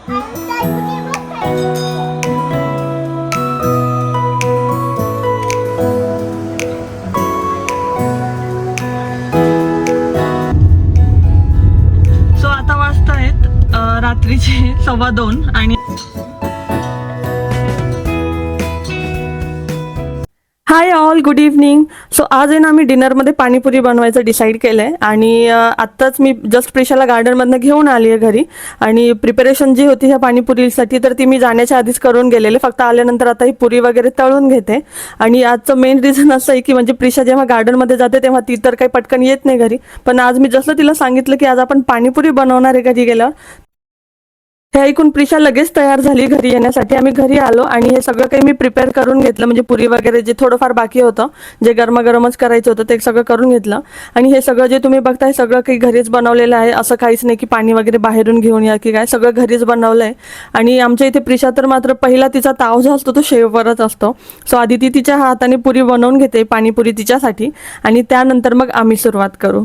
So आता वाजता आहेत रात्रीचे 2:15 आणि हाय ऑल, गुड इव्हनिंग. सो आज आहे ना आम्ही डिनरमध्ये पाणीपुरी बनवायचं डिसाईड केलं आहे आणि आत्ताच मी जस्ट प्रिशाला गार्डनमधनं घेऊन आली आहे घरी. आणि प्रिपरेशन जी होती ह्या पाणीपुरीसाठी तर ती मी जाण्याच्या आधीच करून गेलेले, फक्त आल्यानंतर आता ही पुरी वगैरे तळून घेते. आणि आजचं मेन रिझन असं आहे की म्हणजे प्रिशा जेव्हा गार्डनमध्ये जाते तेव्हा ती तर काही पटकन येत नाही घरी, पण आज मी जसं तिला सांगितलं की आज आपण पाणीपुरी बनवणार आहे घरी गेल्यावर, हे ऐकून प्रिशा लगेच तयार झाली घरी येण्यासाठी. आम्ही घरी आलो आणि हे सगळं काही मी प्रिपेअर करून घेतलं, म्हणजे पुरी वगैरे जे थोडंफार बाकी होतं, जे गरमागरमच करायचं होतं ते सगळं करून घेतलं. आणि हे सगळं जे तुम्ही बघताय सगळं काही घरीच बनवलेलं आहे, असं काहीच नाही की पाणी वगैरे बाहेरून घेऊन या की काय, सगळं घरीच बनवलं आहे. आणि आमच्या इथे प्रिशा तर मात्र पहिला तिचा ताव जो असतो तो शेववरच असतो. सो आधी ती तिच्या हाताने पुरी बनवून घेते, पाणीपुरी तिच्यासाठी, आणि त्यानंतर मग आम्ही सुरुवात करू.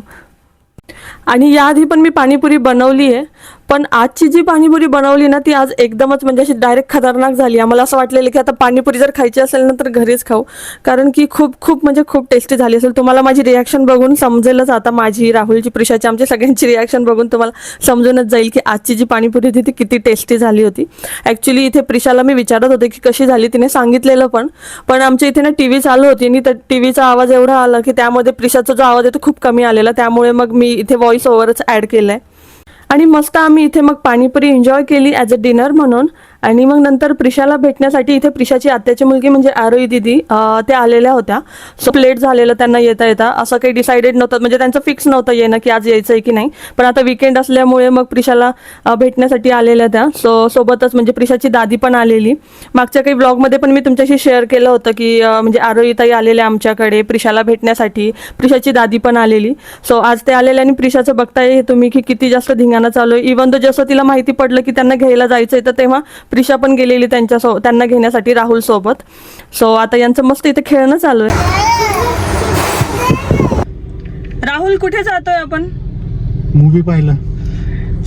आणि याआधी पण मी पाणीपुरी बनवली आहे, पण आजची जी पाणीपुरी बनवली ना ती आज एकदमच म्हणजे अशी डायरेक्ट खतरनाक झाली. आम्हाला असं वाटलेलं की आता पाणीपुरी जर खायची असेल ना तर घरीच खाऊ, कारण की खूप खूप म्हणजे खूप टेस्टी झाली असेल. तुम्हाला माझी रिॲक्शन बघून समजेलच आता, माझी, राहुलची, प्रिशाची, आमच्या सगळ्यांची रिॲक्शन बघून तुम्हाला समजूनच जाईल की आजची जी पाणीपुरी होती ती किती टेस्टी झाली होती. ॲक्च्युली इथे प्रिशाला मी विचारत होते की कशी झाली, तिने सांगितलेलं पण आमच्या इथे ना TV चालू होती आणि त्या TVचा आवाज एवढा आला की त्यामध्ये प्रिशाचा जो आवाज आहे तो खूप कमी आलेला, त्यामुळे मग मी इथे व्हॉइस ओव्हरच ॲड केलं आहे. आणि मस्त आम्ही इथे मग पाणीपुरी एन्जॉय केली ॲज अ डिनर म्हणून. आणि मग नंतर प्रिशाला भेटण्यासाठी इथे प्रिशाची आत्याची मुलगी म्हणजे आरोही दिदी त्या आलेल्या होत्या. सो लेट झालेलं त्यांना येता येता, असं काही डिसाइडेड नव्हतं, म्हणजे त्यांचं फिक्स नव्हतं येणं की आज यायचं आहे की नाही, पण आता वीकेंड असल्यामुळे मग प्रिशाला भेटण्यासाठी आलेल्या त्या. सो सोबतच म्हणजे प्रिशाची दादी पण आलेली. मागच्या काही ब्लॉगमध्ये पण मी तुमच्याशी शेअर केलं होतं की म्हणजे आरोही ताई आलेल्या आमच्याकडे प्रिशाला भेटण्यासाठी, प्रिशाची दादी पण आलेली. सो आज ते आलेले आणि प्रिशाचं बघताय तुम्ही की किती जास्त धिंगाणा चालू आहे. इव्हन तर जसं तिला माहिती पडलं की त्यांना घ्यायला जायचं आहे तर तेव्हा प्रिशा पण गेलेली त्यांना घेण्यासाठी राहुल सोबत. सो आता यांचं मस्त इथे खेळणं चालू आहे. राहुल कुठे जातोय आपण? मूवी पाहिला.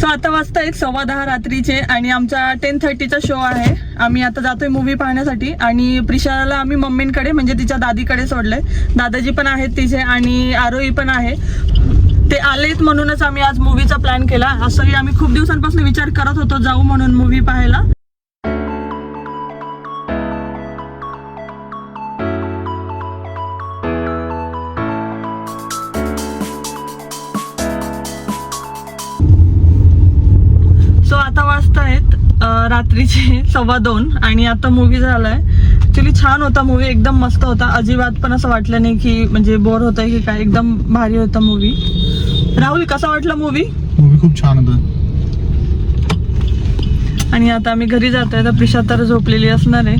सो आता वाजता 10:15 रात्रीचे आणि आमचा 10:30चा शो आहे. आम्ही आता जातोय मूवी पाहण्यासाठी आणि प्रिशाला आम्ही मम्मींकडे म्हणजे तिच्या दादीकडे सोडलंय. दादाजी पण आहेत तिचे आणि आरोही पण आहे. ते आलेत म्हणूनच आम्ही आज मूवीचा प्लॅन केला. असंही आम्ही खूप दिवसांपासून विचार करत होतो जाऊ म्हणून मूवी पाहायला. सो आता वाजता आहेत रात्रीचे 2:15 आणि आता मूवी झालाय. ऍक्च्युली छान होता मूवी, एकदम मस्त होता. अजिबात पण असं वाटलं नाही की म्हणजे बोर होत आहे की काय, एकदम भारी होता मूवी. राहुल कसा वाटला मूवी? मूवी खूप छान होता. आणि आता आम्ही घरी जातोय, तर प्रिशा तर झोपलेली असणार आहे.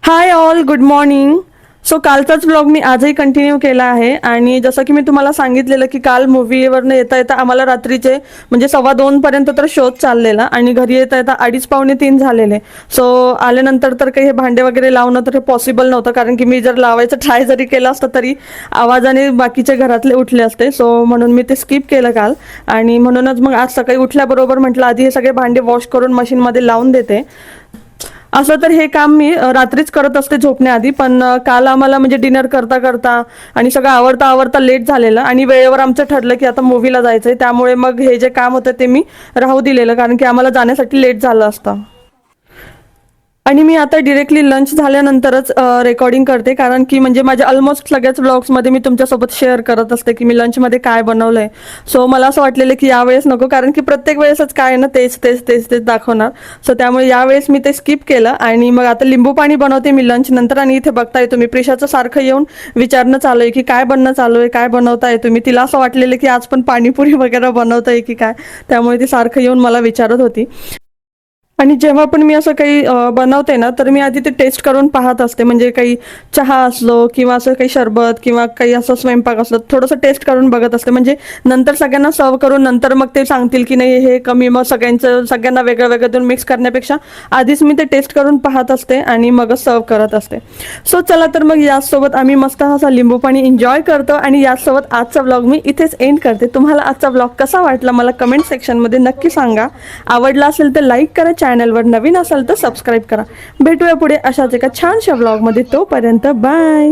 Hi all, good morning. So कालचाच ब्लॉग मी आजही कंटिन्यू केला आहे. आणि जसं की मी तुम्हाला सांगितलेलं की काल मूवीवरनं येता येता आम्हाला रात्रीचे म्हणजे 2:15 पर्यंत तर शोध चाललेला आणि घरी येता येता 2:30 पावणे 3 झालेले. सो आल्यानंतर तर काही हे भांडे वगैरे लावणं तर पॉसिबल नव्हतं, कारण की मी जर लावायचं ट्राय जरी केलं असतं तरी आवाजाने बाकीचे घरातले उठले असते. सो म्हणून मी ते स्किप केलं काल. आणि म्हणूनच मग आज सकाळी उठल्याबरोबर म्हटलं आधी हे सगळे भांडे वॉश करून मशीनमध्ये लावून देते. असं तर हे काम मी रात्रीच करत असते झोपण्याआधी, पण काल आम्हाला म्हणजे डिनर करता करता आणि सगळं आवरता लेट झालेलं आणि वेळेवर आमचं ठरलं की आता मूवीला जायचंय, त्यामुळे मग हे जे काम होतं ते मी राहू दिलेलं, कारण की आम्हाला जाण्यासाठी लेट झालं असतं. आणि मी आता डिरेक्टली लंच झाल्यानंतरच रेकॉर्डिंग करते, कारण की म्हणजे माझ्या ऑलमोस्ट सगळ्याच ब्लॉग्समध्ये मी तुमच्यासोबत शेअर करत असते की मी लंचमध्ये काय बनवलंय. सो मला असं वाटलेलं की यावेळेस नको, कारण की प्रत्येक वेळेसच काय ना तेच दाखवणार. सो त्यामुळे यावेळेस मी ते स्किप केलं आणि मग आता लिंबू पाणी बनवते मी लंच नंतर. आणि इथे बघताय तुम्ही प्रिशाचं सारखं येऊन विचारणं चालू आहे की काय बनणं चालू आहे, काय बनवताय तुम्ही. तिला असं वाटलेलं की आज पण पाणीपुरी वगैरे बनवताय की काय, त्यामुळे ती सारखं येऊन मला विचारत होती. आणि जेव्हा पण मी असं काही बनवते ना, तर मी आधी ते टेस्ट करून पाहत असते. म्हणजे काही चहा असलो किंवा असं काही सरबत किंवा काही असं स्वयंपाक असलं, थोडंसं टेस्ट करून बघत असते. म्हणजे नंतर सगळ्यांना सर्व्ह करून नंतर मग ते सांगतील की नाही हे कमी, मग सगळ्यांना वेगळं वेगळं देऊन मिक्स करण्यापेक्षा आधीच मी ते टेस्ट करून पाहत असते आणि मगच सर्व्ह करत असते. सो चला तर मग याचसोबत आम्ही मस्त असा लिंबू पाणी एन्जॉय करतो आणि याचसोबत आजचा व्लॉग मी इथेच एंड करते. तुम्हाला आजचा व्लॉग कसा वाटला मला कमेंट सेक्शनमध्ये नक्की सांगा. आवडला असेल तर लाईक करा, चॅनलवर नवीन असाल तर सबस्क्राईब करा. भेटूया पुढे अशाच एका छानशा व्लॉगमध्ये. तोपर्यंत बाय.